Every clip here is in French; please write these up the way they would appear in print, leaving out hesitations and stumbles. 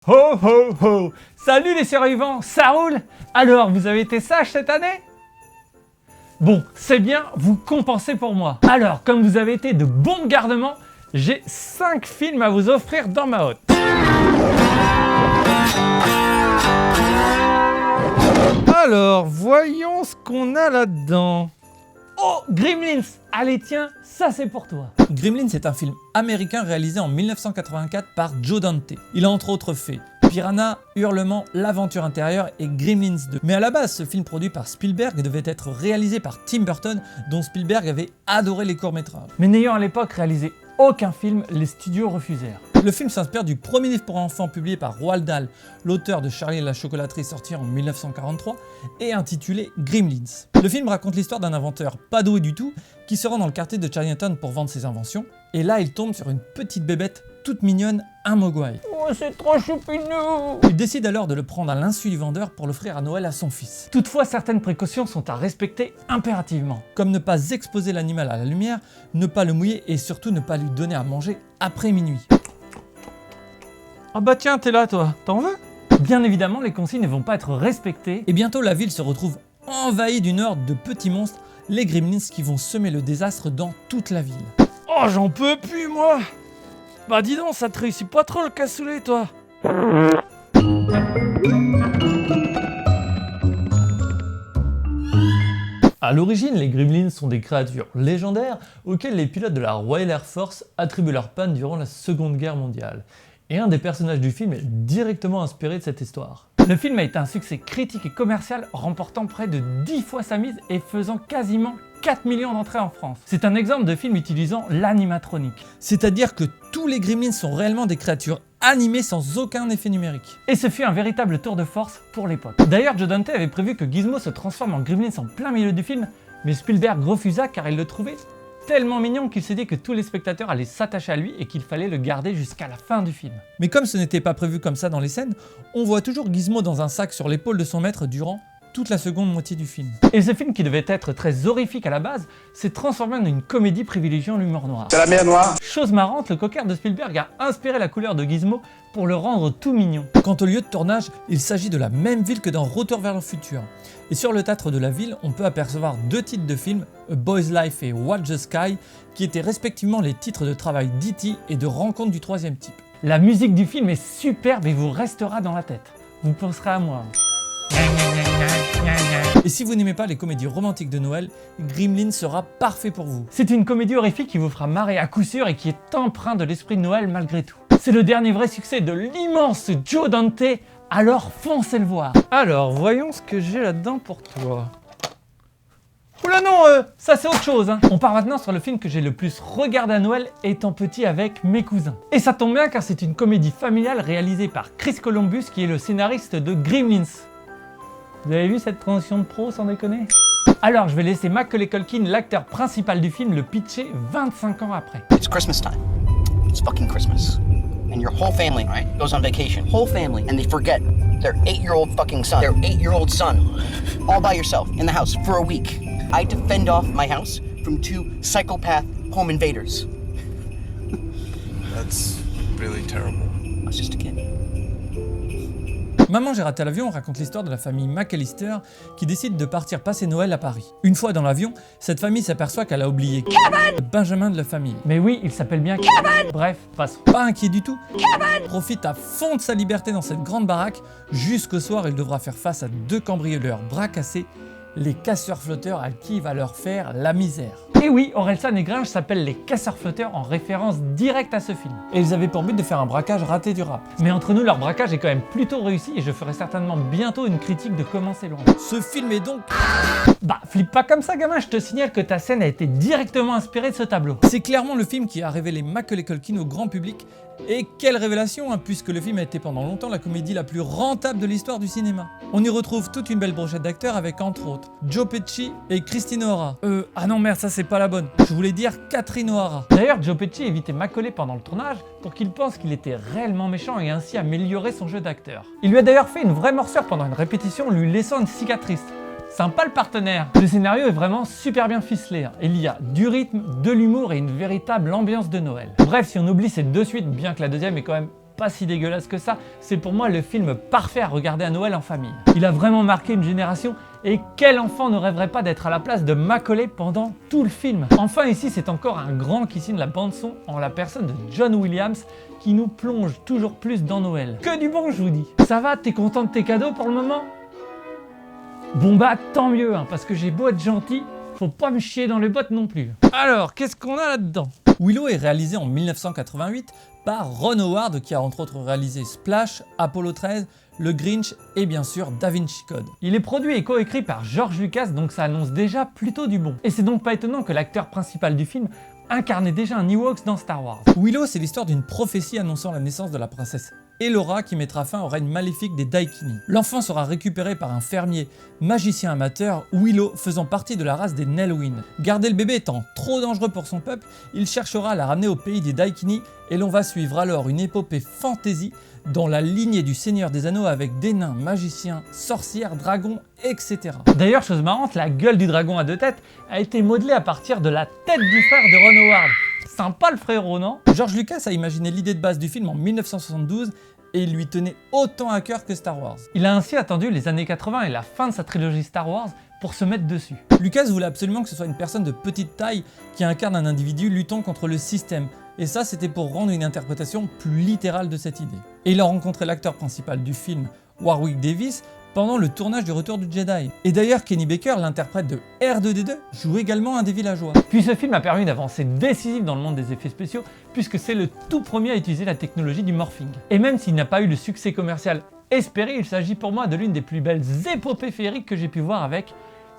Ho ho ho! Salut les survivants, ça roule? Alors, vous avez été sages cette année? Bon, c'est bien, vous compensez pour moi. Alors, comme vous avez été de bons gardements, j'ai 5 films à vous offrir dans ma hotte. Alors, voyons ce qu'on a là-dedans. Oh, Gremlins! Allez tiens, ça c'est pour toi. Gremlins est un film américain réalisé en 1984 par Joe Dante. Il a entre autres fait Piranha, Hurlement, L'Aventure intérieure et Gremlins 2. Mais à la base, ce film produit par Spielberg devait être réalisé par Tim Burton, dont Spielberg avait adoré les courts-métrages. Mais n'ayant à l'époque réalisé aucun film, les studios refusèrent. Le film s'inspire du premier livre pour enfants publié par Roald Dahl, l'auteur de Charlie et la chocolaterie sorti en 1943 et intitulé Gremlins. Le film raconte l'histoire d'un inventeur pas doué du tout qui se rend dans le quartier de Chinatown pour vendre ses inventions et là il tombe sur une petite bébête toute mignonne, un mogwai. Oh, c'est trop choupinou! Il décide alors de le prendre à l'insu du vendeur pour l'offrir à Noël à son fils. Toutefois, certaines précautions sont à respecter impérativement. Comme ne pas exposer l'animal à la lumière, ne pas le mouiller et surtout ne pas lui donner à manger après minuit. Ah bah tiens, t'es là toi, t'en veux? Bien évidemment, les consignes ne vont pas être respectées. Et bientôt la ville se retrouve envahie d'une horde de petits monstres, les Gremlins qui vont semer le désastre dans toute la ville. Oh, j'en peux plus moi! Bah dis donc, ça te réussit pas trop le cassoulet toi! À l'origine, les Gremlins sont des créatures légendaires auxquelles les pilotes de la Royal Air Force attribuent leur panne durant la Seconde Guerre mondiale. Et un des personnages du film est directement inspiré de cette histoire. Le film a été un succès critique et commercial, remportant près de 10 fois sa mise et faisant quasiment 4 millions d'entrées en France. C'est un exemple de film utilisant l'animatronique. C'est-à-dire que tous les Gremlins sont réellement des créatures animées sans aucun effet numérique. Et ce fut un véritable tour de force pour l'époque. D'ailleurs, Joe Dante avait prévu que Gizmo se transforme en Gremlins en plein milieu du film, mais Spielberg refusa car il le trouvait tellement mignon qu'il s'est dit que tous les spectateurs allaient s'attacher à lui et qu'il fallait le garder jusqu'à la fin du film. Mais comme ce n'était pas prévu comme ça dans les scènes, on voit toujours Gizmo dans un sac sur l'épaule de son maître durant toute la seconde moitié du film. Et ce film, qui devait être très horrifique à la base, s'est transformé en une comédie privilégiant l'humour noir. C'est la mer Noire. Chose marrante, le cocker de Spielberg a inspiré la couleur de Gizmo pour le rendre tout mignon. Quant au lieu de tournage, il s'agit de la même ville que dans Retour vers le futur. Et sur le théâtre de la ville, on peut apercevoir 2 titres de films, A Boy's Life et Watch the Sky, qui étaient respectivement les titres de travail d'E.T. et de Rencontre du troisième type. La musique du film est superbe et vous restera dans la tête. Vous penserez à moi. Et si vous n'aimez pas les comédies romantiques de Noël, Gremlins sera parfait pour vous. C'est une comédie horrifique qui vous fera marrer à coup sûr et qui est empreinte de l'esprit de Noël malgré tout. C'est le dernier vrai succès de l'immense Joe Dante, alors foncez le voir. Alors, voyons ce que j'ai là-dedans pour toi. Oula non, ça c'est autre chose. On part maintenant sur le film que j'ai le plus regardé à Noël étant petit avec mes cousins. Et ça tombe bien car c'est une comédie familiale réalisée par Chris Columbus qui est le scénariste de Gremlins. Vous avez vu cette transition de pro sans déconner? Alors je vais laisser Macaulay Culkin, l'acteur principal du film, le pitcher 25 ans après. It's Christmas time. It's fucking Christmas. And your whole family, right, goes on vacation. Whole family. And they forget their 8-year-old fucking son. Their 8-year-old son. All by yourself in the house for a week. I had to fend off my house from 2 psychopath home invaders. That's really terrible. I was just a kid. Maman, j'ai raté l'avion raconte l'histoire de la famille McAllister qui décide de partir passer Noël à Paris. Une fois dans l'avion, cette famille s'aperçoit qu'elle a oublié Benjamin de la famille. Mais oui, il s'appelle bien Kevin. Bref, passons. Pas inquiet du tout, profite à fond de sa liberté dans cette grande baraque. Jusqu'au soir, il devra faire face à 2 cambrioleurs bras cassés, les casseurs-flotteurs à qui il va leur faire la misère. Et oui, Orelsan et Gringe s'appellent les casseurs-flotteurs en référence directe à ce film. Et ils avaient pour but de faire un braquage raté du rap. Mais entre nous, leur braquage est quand même plutôt réussi et je ferai certainement bientôt une critique de comment c'est loin. Ce film est donc... Bah, flippe pas comme ça gamin, je te signale que ta scène a été directement inspirée de ce tableau. C'est clairement le film qui a révélé Macaulay Culkin au grand public. Et quelle révélation, puisque le film a été pendant longtemps la comédie la plus rentable de l'histoire du cinéma. On y retrouve toute une belle brochette d'acteurs avec entre autres Joe Pesci et Christine O'Hara. Ah non merde, ça c'est pas la bonne. Je voulais dire Catherine O'Hara. D'ailleurs, Joe Pesci évitait Macaulay pendant le tournage pour qu'il pense qu'il était réellement méchant et ainsi améliorer son jeu d'acteur. Il lui a d'ailleurs fait une vraie morsure pendant une répétition, lui laissant une cicatrice. Sympa le partenaire. Le scénario est vraiment super bien ficelé. Il y a du rythme, de l'humour et une véritable ambiance de Noël. Bref, si on oublie ces 2 suites, bien que la deuxième est quand même pas si dégueulasse que ça, c'est pour moi le film parfait à regarder à Noël en famille. Il a vraiment marqué une génération et quel enfant ne rêverait pas d'être à la place de Macaulay pendant tout le film. Enfin ici c'est encore un grand qui signe la bande son en la personne de John Williams qui nous plonge toujours plus dans Noël. Que du bon je vous dis. Ça va, t'es content de tes cadeaux pour le moment? Bon bah tant mieux hein, parce que j'ai beau être gentil, faut pas me chier dans les bottes non plus. Alors, qu'est-ce qu'on a là-dedans? Willow est réalisé en 1988 par Ron Howard qui a entre autres réalisé Splash, Apollo 13, Le Grinch et bien sûr Da Vinci Code. Il est produit et coécrit par George Lucas, donc ça annonce déjà plutôt du bon. Et c'est donc pas étonnant que l'acteur principal du film incarnait déjà un Ewoks dans Star Wars. Willow, c'est l'histoire d'une prophétie annonçant la naissance de la princesse Elora qui mettra fin au règne maléfique des Daikini. L'enfant sera récupéré par un fermier magicien amateur, Willow faisant partie de la race des Nelwyn. Garder le bébé étant trop dangereux pour son peuple, il cherchera à la ramener au pays des Daikini et l'on va suivre alors une épopée fantasy dans la lignée du Seigneur des Anneaux avec des nains, magiciens, sorcières, dragons, etc. D'ailleurs, chose marrante, la gueule du dragon à deux têtes a été modelée à partir de la tête du frère de Ron Howard. Sympa le frérot, non? George Lucas a imaginé l'idée de base du film en 1972 et il lui tenait autant à cœur que Star Wars. Il a ainsi attendu les années 80 et la fin de sa trilogie Star Wars pour se mettre dessus. Lucas voulait absolument que ce soit une personne de petite taille qui incarne un individu luttant contre le système. Et ça, c'était pour rendre une interprétation plus littérale de cette idée. Et il a rencontré l'acteur principal du film, Warwick Davis, pendant le tournage du Retour du Jedi. Et d'ailleurs, Kenny Baker, l'interprète de R2D2, joue également un des villageois. Puis ce film a permis une avancée décisive dans le monde des effets spéciaux, puisque c'est le tout premier à utiliser la technologie du morphing. Et même s'il n'a pas eu le succès commercial espéré, il s'agit pour moi de l'une des plus belles épopées féeriques que j'ai pu voir avec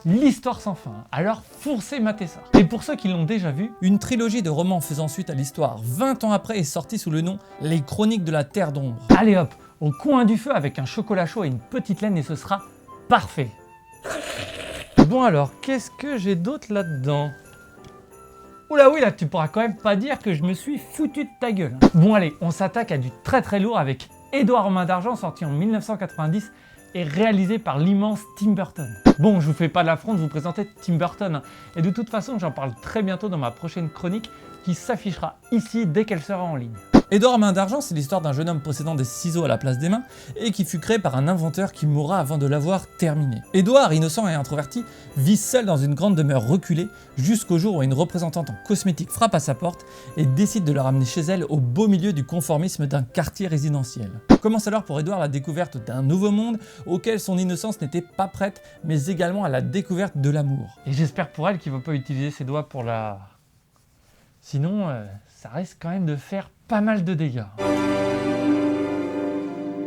l'histoire sans fin. Alors foncez mater ça. Et pour ceux qui l'ont déjà vu, une trilogie de romans faisant suite à l'histoire 20 ans après est sortie sous le nom Les Chroniques de la Terre d'Ombre. Allez hop, au coin du feu avec un chocolat chaud et une petite laine et ce sera parfait. Bon alors, qu'est-ce que j'ai d'autre là-dedans? Oula oui, là tu pourras quand même pas dire que je me suis foutu de ta gueule. Bon allez, on s'attaque à du très très lourd avec Édouard aux mains d'argent, sorti en 1990 et réalisé par l'immense Tim Burton. Bon, je vous fais pas de l'affront de vous présenter Tim Burton, hein, et de toute façon j'en parle très bientôt dans ma prochaine chronique qui s'affichera ici dès qu'elle sera en ligne. Édouard aux mains d'argent, c'est l'histoire d'un jeune homme possédant des ciseaux à la place des mains et qui fut créé par un inventeur qui mourra avant de l'avoir terminé. Édouard, innocent et introverti, vit seul dans une grande demeure reculée jusqu'au jour où une représentante en cosmétique frappe à sa porte et décide de le ramener chez elle au beau milieu du conformisme d'un quartier résidentiel. Commence alors pour Édouard la découverte d'un nouveau monde auquel son innocence n'était pas prête, mais également à la découverte de l'amour. Et j'espère pour elle qu'il ne va pas utiliser ses doigts pour la... Sinon, ça risque quand même de faire pas mal de dégâts.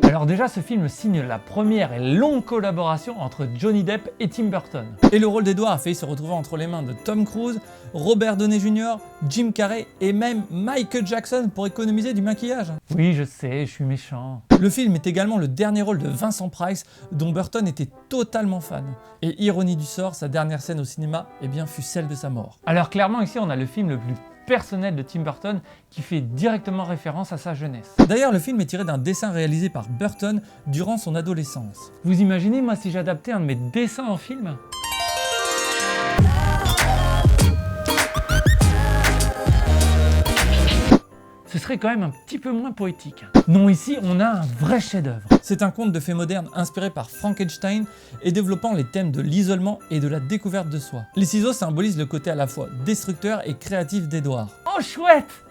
Alors déjà, ce film signe la première et longue collaboration entre Johnny Depp et Tim Burton. Et le rôle d'Édouard a failli se retrouver entre les mains de Tom Cruise, Robert Downey Jr., Jim Carrey et même Michael Jackson pour économiser du maquillage. Oui, je sais, je suis méchant. Le film est également le dernier rôle de Vincent Price, dont Burton était totalement fan. Et ironie du sort, sa dernière scène au cinéma fut celle de sa mort. Alors clairement, ici, on a le film le plus personnel de Tim Burton qui fait directement référence à sa jeunesse. D'ailleurs, le film est tiré d'un dessin réalisé par Burton durant son adolescence. Vous imaginez, moi, si j'adaptais un de mes dessins en film ? Ce serait quand même un petit peu moins poétique. Non, ici, on a un vrai chef-d'œuvre. C'est un conte de fées moderne inspiré par Frankenstein et développant les thèmes de l'isolement et de la découverte de soi. Les ciseaux symbolisent le côté à la fois destructeur et créatif d'Édouard. Oh chouette!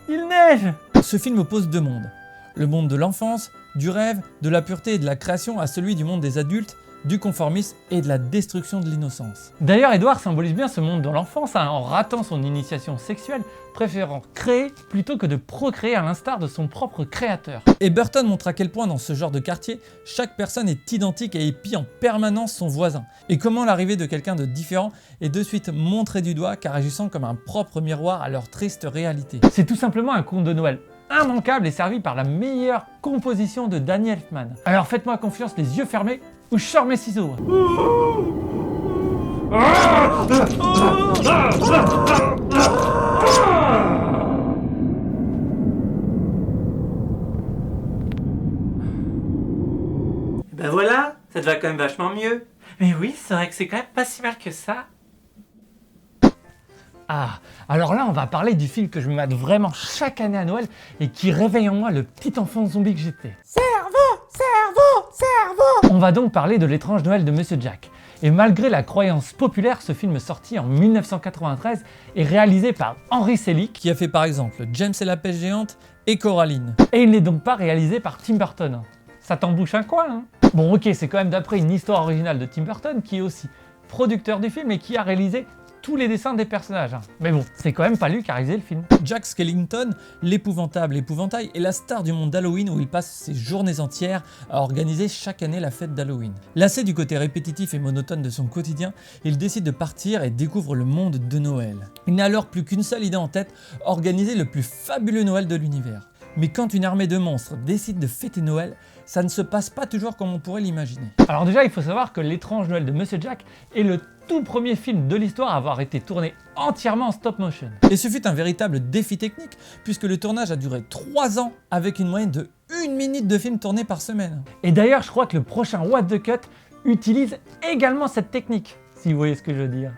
Il neige! Ce film oppose deux mondes. Le monde de l'enfance, du rêve, de la pureté et de la création à celui du monde des adultes, du conformisme et de la destruction de l'innocence. D'ailleurs, Édouard symbolise bien ce monde de l'enfance en ratant son initiation sexuelle, préférant créer plutôt que de procréer à l'instar de son propre créateur. Et Burton montre à quel point dans ce genre de quartier, chaque personne est identique et épie en permanence son voisin. Et comment l'arrivée de quelqu'un de différent est de suite montrée du doigt car agissant comme un propre miroir à leur triste réalité. C'est tout simplement un conte de Noël immanquable et servi par la meilleure composition de Danny Elfman. Alors faites-moi confiance les yeux fermés ou je sors mes ciseaux. Ben voilà, ça te va quand même vachement mieux. Mais oui, c'est vrai que c'est quand même pas si mal que ça. Ah, alors là, on va parler du film que je me mate vraiment chaque année à Noël et qui réveille en moi le petit enfant zombie que j'étais. Cerveau, cerveau, cerveau. On va donc parler de l'étrange Noël de Monsieur Jack. Et malgré la croyance populaire, ce film sorti en 1993 est réalisé par Henry Selick, qui a fait par exemple James et la pêche géante et Coraline. Et il n'est donc pas réalisé par Tim Burton. Ça t'embouche un coin, hein? Bon ok, c'est quand même d'après une histoire originale de Tim Burton, qui est aussi producteur du film et qui a réalisé tous les dessins des personnages. Mais bon, c'est quand même pas lui qui a réalisé le film. Jack Skellington, l'épouvantable épouvantail, est la star du monde d'Halloween où il passe ses journées entières à organiser chaque année la fête d'Halloween. Lassé du côté répétitif et monotone de son quotidien, il décide de partir et découvre le monde de Noël. Il n'a alors plus qu'une seule idée en tête, organiser le plus fabuleux Noël de l'univers. Mais quand une armée de monstres décide de fêter Noël, ça ne se passe pas toujours comme on pourrait l'imaginer. Alors déjà, il faut savoir que L'étrange Noël de Monsieur Jack est le tout premier film de l'histoire à avoir été tourné entièrement en stop motion. Et ce fut un véritable défi technique, puisque le tournage a duré 3 ans avec une moyenne de 1 minute de film tourné par semaine. Et d'ailleurs, je crois que le prochain What the Cut utilise également cette technique, si vous voyez ce que je veux dire.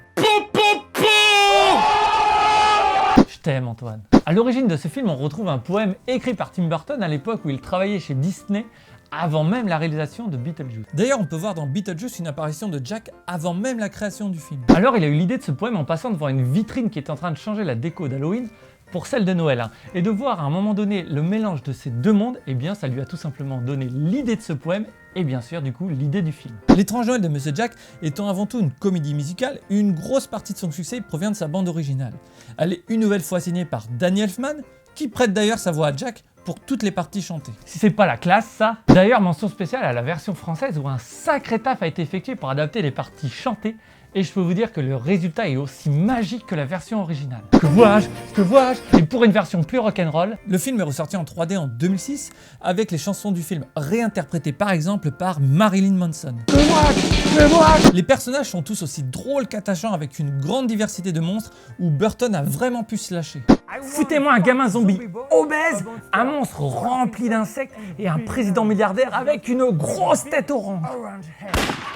Je t'aime Antoine. À l'origine de ce film, on retrouve un poème écrit par Tim Burton à l'époque où il travaillait chez Disney, avant même la réalisation de Beetlejuice. D'ailleurs, on peut voir dans Beetlejuice une apparition de Jack avant même la création du film. Alors il a eu l'idée de ce poème en passant devant une vitrine qui est en train de changer la déco d'Halloween pour celle de Noël. Et de voir à un moment donné le mélange de ces deux mondes, eh bien ça lui a tout simplement donné l'idée de ce poème et bien sûr du coup l'idée du film. L'étrange Noël de Monsieur Jack étant avant tout une comédie musicale, une grosse partie de son succès provient de sa bande originale. Elle est une nouvelle fois signée par Danny Elfman, qui prête d'ailleurs sa voix à Jack pour toutes les parties chantées. Si c'est pas la classe ça. D'ailleurs mention spéciale à la version française où un sacré taf a été effectué pour adapter les parties chantées et je peux vous dire que le résultat est aussi magique que la version originale. Que vois-je? Et pour une version plus rock'n'roll, le film est ressorti en 3D en 2006 avec les chansons du film réinterprétées par exemple par Marilyn Manson. Les personnages sont tous aussi drôles qu'attachants avec une grande diversité de monstres où Burton a vraiment pu se lâcher. Foutez-moi un gamin zombie obèse, un monstre rempli d'insectes et un président milliardaire avec une grosse tête orange.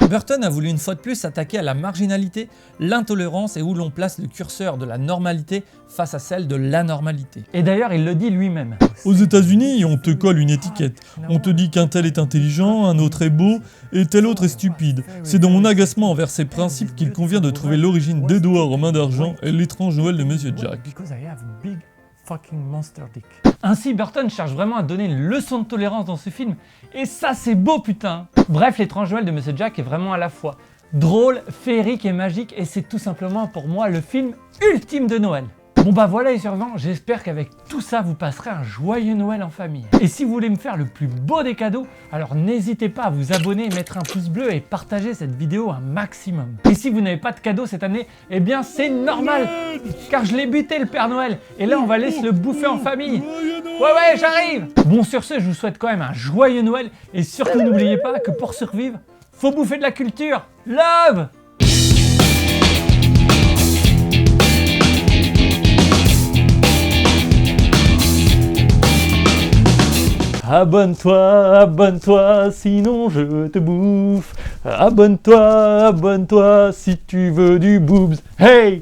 Burton a voulu une fois de plus s'attaquer à la marginalité, l'intolérance et où l'on place le curseur de la normalité face à celle de l'anormalité. Et d'ailleurs, il le dit lui-même. Aux États-Unis, on te colle une étiquette. On te dit qu'un tel est intelligent, un autre est beau et tel autre est stupide. C'est dans mon agacement envers ces principes qu'il convient de trouver l'origine d'Edouard aux mains d'argent et l'étrange Noël de Monsieur Jack. Ainsi, Burton cherche vraiment à donner une leçon de tolérance dans ce film, et ça c'est beau putain. Bref, l'étrange Noël de Monsieur Jack est vraiment à la fois drôle, féerique et magique, et c'est tout simplement pour moi le film ultime de Noël. Bon bah voilà les survivants, j'espère qu'avec tout ça vous passerez un joyeux Noël en famille. Et si vous voulez me faire le plus beau des cadeaux, alors n'hésitez pas à vous abonner, mettre un pouce bleu et partager cette vidéo un maximum. Et si vous n'avez pas de cadeau cette année, eh bien c'est normal, car je l'ai buté le Père Noël, et là on va laisser le bouffer en famille. Ouais j'arrive. Bon sur ce, je vous souhaite quand même un joyeux Noël, et surtout n'oubliez pas que pour survivre, faut bouffer de la culture. Love! Abonne-toi, sinon je te bouffe. Abonne-toi si tu veux du boobs. Hey!